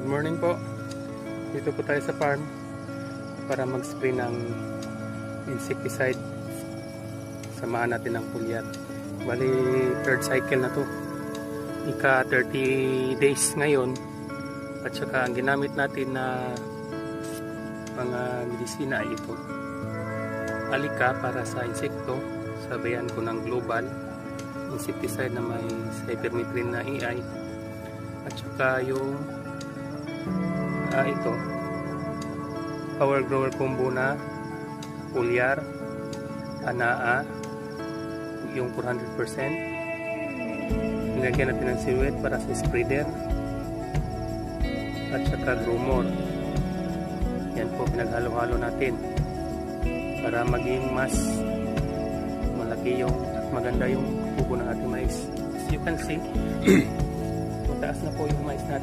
Good morning po. Dito po tayo sa farm para mag-spray ng insecticide. Samahan natin ng pulyat. Bali, third cycle na to. Ika 30 days ngayon. At saka ang ginamit natin na mga medisina ay ito. Alika para sa insekto. Sabayan ko ng global insecticide na may cypermethrin na AI. At saka yung ito power grower combo na pulyar anaa yung 400%. Nilagyan natin ng silhouette para sa spreader at saka gromor. Yan po, pinaghalo-halo natin para maging mas malaki yung at maganda yung tubo ng ating mais. As you can see, mataas na po yung mais natin.